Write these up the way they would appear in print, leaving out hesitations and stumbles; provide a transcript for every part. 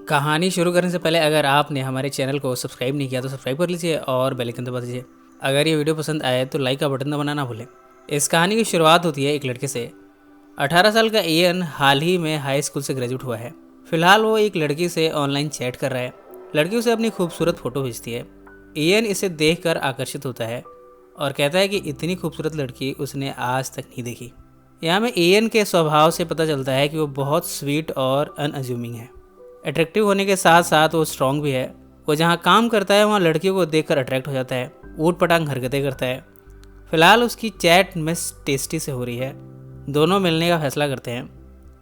कहानी शुरू करने से पहले अगर आपने हमारे चैनल को सब्सक्राइब नहीं किया तो सब्सक्राइब कर लीजिए और बेल आइकन दबा दीजिए। अगर ये वीडियो पसंद आए तो लाइक का बटन दबाना ना भूलें। इस कहानी की शुरुआत होती है एक लड़के से। 18 साल का इयन हाल ही में हाई स्कूल से ग्रेजुएट हुआ है। फिलहाल वो एक लड़की से ऑनलाइन चैट कर रहा है। लड़की उसे अपनी खूबसूरत फोटो भेजती है। इयन इसे देखकर आकर्षित होता है और कहता है कि इतनी खूबसूरत लड़की उसने आज तक नहीं देखी। यहाँ में इयन के स्वभाव से पता चलता है कि वो बहुत स्वीट और अनअज्यूमिंग है। अट्रैक्टिव होने के साथ साथ वो स्ट्रॉन्ग भी है। वो जहाँ काम करता है वहाँ लड़कियों को देखकर अट्रैक्ट हो जाता है, ऊट पटांग हरकतें करता है। फिलहाल उसकी चैट मिस टेस्टी से हो रही है। दोनों मिलने का फैसला करते हैं।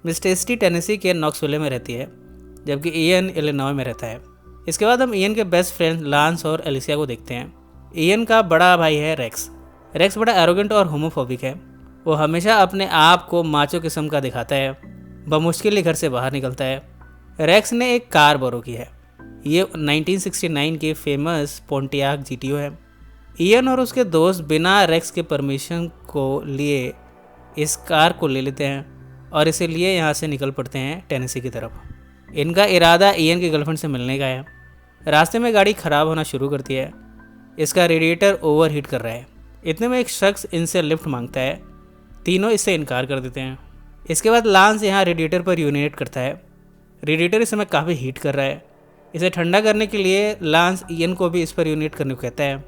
मिस टेस्टी टेनेसी के नॉक्सविले में रहती है, जबकि इयन इलिनॉय में रहता है। इसके बाद हम इयन के बेस्ट फ्रेंड लांस और एलिसिया को देखते हैं। इयन का बड़ा भाई है रेक्स। रेक्स बड़ा एरोगेंट और होमोफोबिक है। वो हमेशा अपने आप को माचो किस्म का दिखाता है। बमुश्किल ही घर से बाहर निकलता है। रेक्स ने एक कार बोरो की है। ये 1969 की फेमस पोंटियाक जीटीओ है। इयन और उसके दोस्त बिना रेक्स के परमिशन को लिए इस कार को ले लेते हैं और इसे लिए यहाँ से निकल पड़ते हैं टेनेसी की तरफ। इनका इरादा इयन की गर्लफ्रेंड से मिलने का है। रास्ते में गाड़ी ख़राब होना शुरू करती है। इसका रेडिएटर ओवरहीट कर रहा है। इतने में एक शख्स इनसे लिफ्ट मांगता है। तीनों इससे इनकार कर देते हैं। इसके बाद लांस यहाँ रेडिएटर पर यूरिनेट करता है। रेडिएटर इस समय काफ़ी हीट कर रहा है। इसे ठंडा करने के लिए लांस इयन को भी इस पर यूरिनेट करने को कहता है।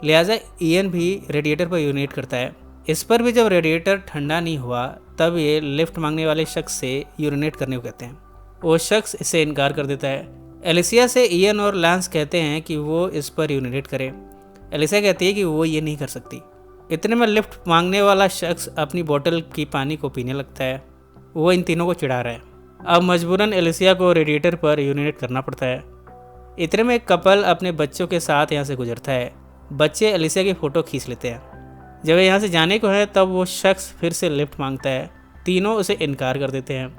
लिहाजा इयन भी रेडिएटर पर यूरिनेट करता है। इस पर भी जब रेडिएटर ठंडा नहीं हुआ तब ये लिफ्ट मांगने वाले शख्स से यूरिनेट करने को कहते हैं। वो शख्स इससे इनकार कर देता है। एलिसिया से इयन और लांस कहते हैं कि वो इस पर यूरिनेट करे। एलिसिया कहती है कि वो ये नहीं कर सकती। इतने में लिफ्ट मांगने वाला शख्स अपनी बोतल की पानी को पीने लगता है। वो इन तीनों को चिढ़ा रहा है। अब मजबूरन एलिसिया को रेडिएटर पर यूरिनेट करना पड़ता है। इतने में एक कपल अपने बच्चों के साथ यहाँ से गुजरता है। बच्चे एलिसिया की फ़ोटो खींच लेते हैं। जब यहाँ से जाने को है तब वो शख्स फिर से लिफ्ट मांगता है। तीनों उसे इनकार कर देते हैं।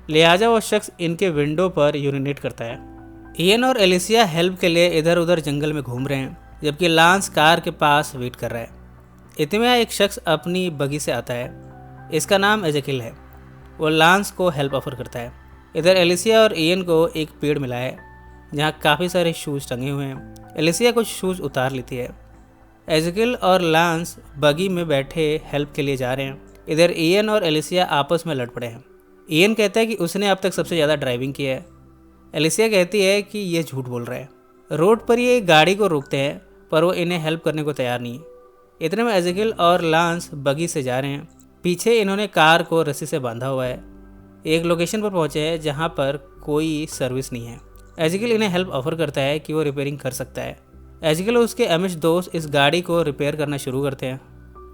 लिहाजा वो शख्स इनके विंडो पर यूरिनेट करता है। इयन और एलिसिया हेल्प के लिए इधर उधर जंगल में घूम रहे हैं, जबकि लांस कार के पास वेट कर रहा है। इतने में एक शख्स अपनी बगी से आता है। इसका नाम एजेकिल है। वो लांस को हेल्प ऑफर करता है। इधर एलिसिया और इयन को एक पेड़ मिला है जहाँ काफ़ी सारे शूज़ टंगे हुए हैं। एलिसिया कुछ शूज़ उतार लेती है। एजेकिल और लांस बगी में बैठे हेल्प के लिए जा रहे हैं। इधर इयन और एलिसिया आपस में लड़ पड़े हैं। इयन कहता है कि उसने अब तक सबसे ज़्यादा ड्राइविंग की है। एलिसिया कहती है कि ये झूठ बोल रहा है। रोड पर ये गाड़ी को रोकते हैं पर वो इन्हें हेल्प करने को तैयार नहीं है। इतने में एजेकिल और लांस बगी से जा रहे हैं। पीछे इन्होंने कार को रस्सी से बांधा हुआ है। एक लोकेशन पर पहुंचे हैं जहां पर कोई सर्विस नहीं है। एजेकिल इन्हें हेल्प ऑफर करता है कि वो रिपेयरिंग कर सकता है। एजेकिल और उसके एमिश दोस्त इस गाड़ी को रिपेयर करना शुरू करते हैं।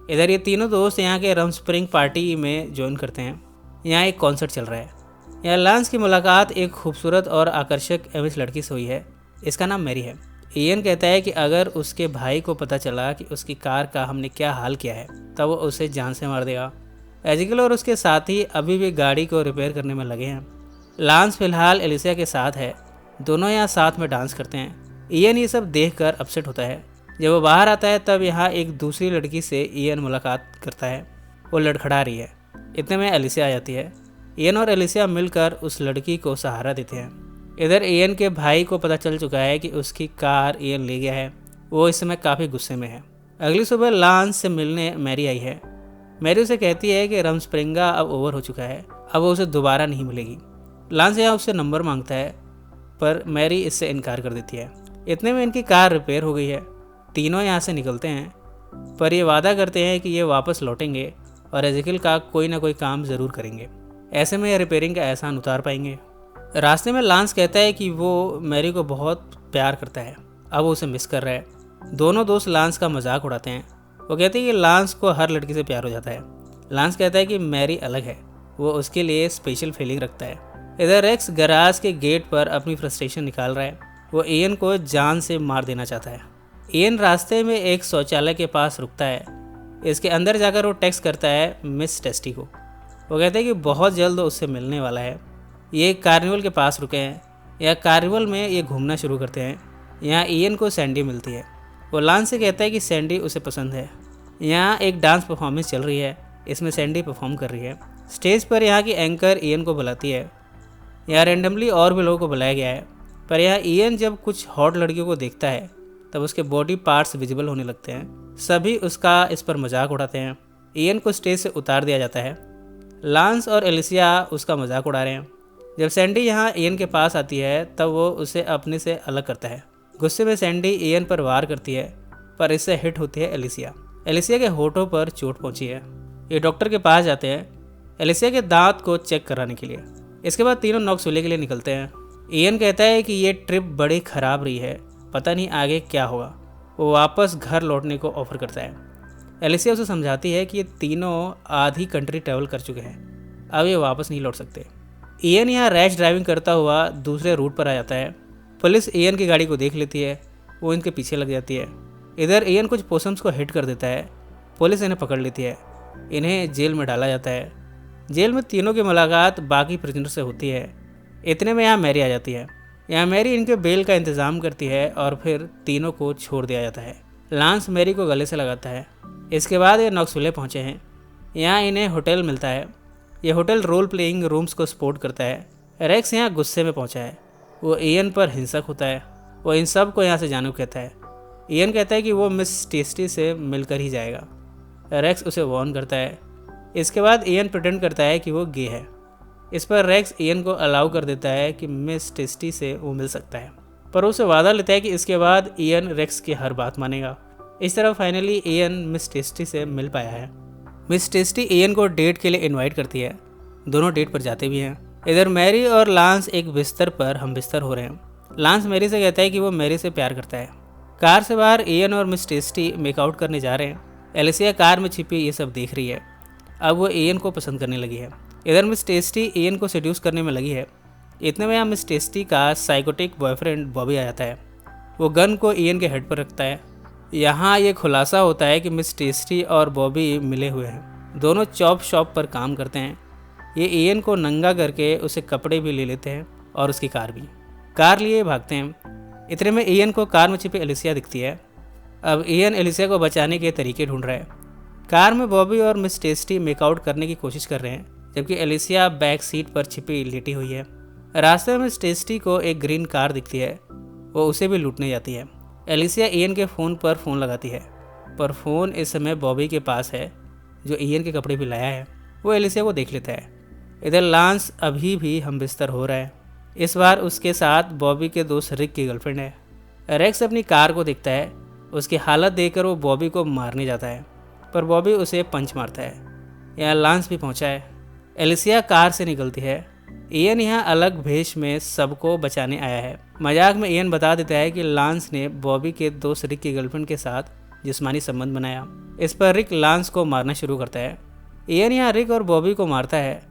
इधर ये तीनों दोस्त यहाँ के रम स्प्रिंग पार्टी में ज्वाइन करते हैं। यहाँ एक कॉन्सर्ट चल रहा है। यहाँ लांस की मुलाकात एक खूबसूरत और आकर्षक एमिश लड़की से हुई है। इसका नाम मैरी है। इयन कहता है कि अगर उसके भाई को पता चला कि उसकी कार का हमने क्या हाल किया है तब वो उसे जान से मार देगा। एजेकिल और उसके साथी अभी भी गाड़ी को रिपेयर करने में लगे हैं। लांस फिलहाल एलिसिया के साथ है। दोनों यहाँ साथ में डांस करते हैं। इयन ये सब देखकर अपसेट होता है। जब वो बाहर आता है तब यहाँ एक दूसरी लड़की से इयन मुलाकात करता है। वो लड़खड़ा रही है। इतने में एलिसिया आ जाती है। इयन और एलिसिया मिलकर उस लड़की को सहारा देते हैं। इधर इयन के भाई को पता चल चुका है कि उसकी कार इयन ले गया है। वो इस समय काफ़ी गुस्से में है। अगली सुबह लांस से मिलने मैरी आई है। मैरी उसे कहती है कि रम स्प्रिंगा अब ओवर हो चुका है, अब वो उसे दोबारा नहीं मिलेगी। लांस यहाँ उससे नंबर मांगता है पर मैरी इससे इनकार कर देती है। इतने में इनकी कार रिपेयर हो गई है। तीनों यहाँ से निकलते हैं पर ये वादा करते हैं कि ये वापस लौटेंगे और एजेकिल का कोई ना कोई काम ज़रूर करेंगे। ऐसे में ये रिपेयरिंग का एहसान उतार पाएंगे। रास्ते में लांस कहता है कि वो मैरी को बहुत प्यार करता है, अब वो उसे मिस कर रहा है। दोनों दोस्त लांस का मजाक उड़ाते हैं। वो कहते हैं कि लांस को हर लड़की से प्यार हो जाता है। लांस कहता है कि मैरी अलग है, वो उसके लिए स्पेशल फीलिंग रखता है। इधर रेक्स गराज के गेट पर अपनी फ्रस्ट्रेशन निकाल रहा है। वो इयन को जान से मार देना चाहता है। इयन रास्ते में एक शौचालय के पास रुकता है। इसके अंदर जाकर वो टेक्स्ट करता है मिस टेस्टी को। वो कहते हैं कि बहुत जल्द उससे मिलने वाला है। ये एक कार्निवल के पास रुके हैं। यह कार्निवल में ये घूमना शुरू करते हैं। यहाँ इयन को सैंडी मिलती है। वो लांस से कहता है कि सैंडी उसे पसंद है। यहाँ एक डांस परफॉर्मेंस चल रही है। इसमें सैंडी परफॉर्म कर रही है। स्टेज पर यहाँ की एंकर इयन को बुलाती है। यहाँ रेंडमली और भी लोगों को बुलाया गया है, पर यहाँ ईएन जब कुछ हॉट लड़कियों को देखता है तब उसके बॉडी पार्ट्स विजिबल होने लगते हैं। सभी उसका इस पर मजाक उड़ाते हैं। ईएन को स्टेज से उतार दिया जाता है। लांस और एलिसिया उसका मजाक उड़ा रहे हैं। जब सैंडी यहाँ ईएन के पास आती है तब वो उसे अपने से अलग करता है। गुस्से में सैंडी ईएन पर वार करती है, पर इससे हिट होती है एलिसिया। एलिसिया के होठों पर चोट पहुंची है। ये डॉक्टर के पास जाते हैं एलिसिया के दांत को चेक कराने के लिए। इसके बाद तीनों नॉक्सविले के लिए निकलते हैं। ईएन कहता है कि ये ट्रिप बड़ी ख़राब रही है, पता नहीं आगे क्या होगा। वो वापस घर लौटने को ऑफर करता है। एलिसिया उसे समझाती है कि ये तीनों आधी कंट्री ट्रैवल कर चुके हैं, अब ये वापस नहीं लौट सकते। ईएन यहाँ रैश ड्राइविंग करता हुआ दूसरे रूट पर आ जाता है। पुलिस ईएन की गाड़ी को देख लेती है, वो इनके पीछे लग जाती है। इधर ईएन कुछ पोसम्स को हिट कर देता है। पुलिस इन्हें पकड़ लेती है। इन्हें जेल में डाला जाता है। जेल में तीनों की मुलाकात बाकी प्रिजनर से होती है। इतने में यहाँ मैरी आ जाती है। यहाँ मैरी इनके बेल का इंतज़ाम करती है और फिर तीनों को छोड़ दिया जाता है। लांस मैरी को गले से लगाता है। इसके बाद ये नॉक्सविले पहुँचे हैं। यहाँ इन्हें होटल मिलता है। ये होटल रोल प्लेइंग रूम्स को सपोर्ट करता है। रेक्स यहाँ गुस्से में पहुँचा है। वो ईएन पर हिंसक होता है। वो इन सब को यहाँ से जाने को कहता है। ईएन कहता है कि वो मिस टेस्टी से मिलकर ही जाएगा। रेक्स उसे वार्न करता है। इसके बाद ईएन प्रिटेंड करता है कि वो गे है। इस पर रेक्स ईएन को अलाउ कर देता है कि मिस टेस्टी से वो मिल सकता है, पर उसे वादा लेता है कि इसके बाद ईएन रेक्स की हर बात मानेगा। इस तरह फाइनली ईएन मिस टेस्टी से मिल पाया है। मिस टेस्टी ईएन को डेट के लिए इनवाइट करती है। दोनों डेट पर जाते भी हैं। इधर मैरी और लांस एक बिस्तर पर हम बिस्तर हो रहे हैं। लांस मैरी से कहता है कि वो मैरी से प्यार करता है। कार से बाहर ईएन और मिस टेस्टी मेकआउट करने जा रहे हैं। एलिसिया कार में छिपी ये सब देख रही है। अब वो ईएन को पसंद करने लगी है। इधर मिस टेस्टी ईएन को सेड्यूस करने में लगी है। इतने में यहाँ मिस टेस्टी का साइकोटिक बॉयफ्रेंड बॉबी आ जाता है। वो गन को ईएन के हेड पर रखता है। यहाँ ये खुलासा होता है कि मिस टेस्टी और बॉबी मिले हुए हैं। दोनों चॉप शॉप पर काम करते हैं। ये ईएन को नंगा करके उसे कपड़े भी ले लेते हैं और उसकी कार भी। कार लिए भागते हैं। इतने में ईएन को कार में छिपी एलिसिया दिखती है। अब ईएन एलिसिया को बचाने के तरीके ढूंढ रहा है। कार में बॉबी और मिस टेस्टी मेकआउट करने की कोशिश कर रहे हैं, जबकि एलिसिया बैक सीट पर छिपी लेटी हुई है। रास्ते में मिस टेस्टी को एक ग्रीन कार दिखती है। वो उसे भी लूटने जाती है। एलिसिया ईएन के फ़ोन पर फ़ोन लगाती है, पर फ़ोन इस समय बॉबी के पास है, जो ईएन के कपड़े भी लाया है। वो एलिसिया को देख लेता है। इधर लांस अभी भी हम बिस्तर हो रहा है। इस बार उसके साथ बॉबी के दोस्त रिक की गर्लफ्रेंड है। रेक्स अपनी कार को देखता है। उसकी हालत देखकर वो बॉबी को मारने जाता है, पर बॉबी उसे पंच मारता है। यहाँ लांस भी पहुँचा है। एलिसिया कार से निकलती है। ईएन यहाँ अलग भेष में सबको बचाने आया है। मजाक में ईएन बता देता है कि लांस ने बॉबी के दोस्त रिक की गर्लफ्रेंड के साथ जिस्मानी संबंध बनाया। इस पर रिक लांस को मारना शुरू करता है। ईएन यहाँ रिक और बॉबी को मारता है।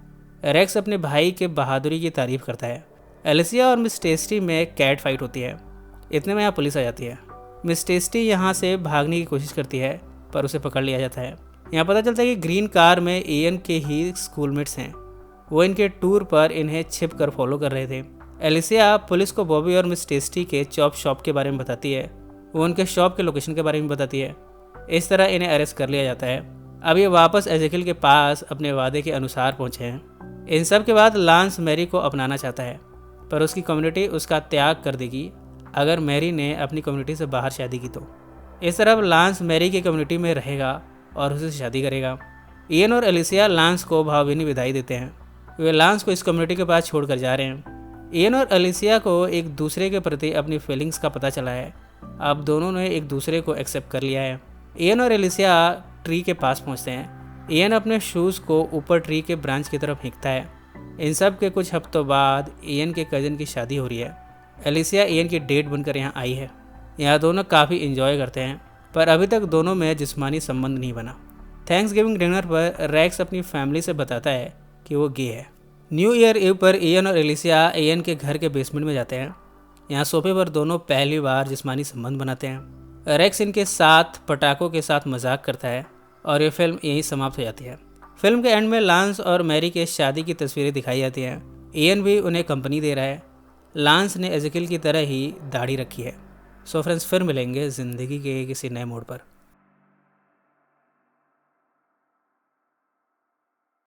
रेक्स अपने भाई के बहादुरी की तारीफ करता है। एलिसिया और मिस टेस्टी में कैट फाइट होती है। इतने में यहाँ पुलिस आ जाती है। मिस टेस्टी यहाँ से भागने की कोशिश करती है, पर उसे पकड़ लिया जाता है। यहाँ पता चलता है कि ग्रीन कार में ईएन के ही स्कूलमेट्स हैं। वो इनके टूर पर इन्हें छिप कर फॉलो कर रहे थे। एलिसिया पुलिस को बॉबी और मिस टेस्टी के चॉप शॉप के बारे में बताती है। वो उनके शॉप के लोकेशन के बारे में बताती है। इस तरह इन्हें अरेस्ट कर लिया जाता है। अब ये वापस एजेकिल के पास अपने वादे के अनुसार पहुँचे हैं। इन सब के बाद लांस मैरी को अपनाना चाहता है, पर उसकी कम्युनिटी उसका त्याग कर देगी अगर मैरी ने अपनी कम्युनिटी से बाहर शादी की तो। इस तरह लांस मैरी की कम्युनिटी में रहेगा और उसे शादी करेगा। ईएन और एलिसिया लांस को भावभीनी विदाई देते हैं। वे लांस को इस कम्युनिटी के पास छोड़कर जा रहे हैं। ईएन और एलिसिया को एक दूसरे के प्रति अपनी फीलिंग्स का पता चला है। अब दोनों ने एक दूसरे को एक्सेप्ट कर लिया है। ईएन और एलिसिया ट्री के पास पहुंचते हैं। ईएन अपने शूज़ को ऊपर ट्री के ब्रांच की तरफ फेंकता है। इन सब के कुछ हफ्तों बाद ईएन के कज़न की शादी हो रही है। एलिसिया ईएन की डेट बनकर यहाँ आई है। यहाँ दोनों काफ़ी इंजॉय करते हैं, पर अभी तक दोनों में जिस्मानी संबंध नहीं बना। थैंक्स गिविंग डिनर पर रेक्स अपनी फैमिली से बताता है कि वो गे है। न्यू ईयर ईव पर ईएन और एलिसिया ईएन के घर के बेसमेंट में जाते हैं। यहाँ सोफे पर दोनों पहली बार जिस्मानी संबंध बनाते हैं। रेक्स इनके साथ पटाखों के साथ मजाक करता है और ये फिल्म यहीं समाप्त हो जाती है। फिल्म के एंड में लांस और मैरी के शादी की तस्वीरें दिखाई जाती हैं। ईएन भी उन्हें कंपनी दे रहा है। लांस ने एजेकिल की तरह ही दाढ़ी रखी है। सो फ्रेंड्स, फिर मिलेंगे ज़िंदगी के किसी नए मोड़ पर।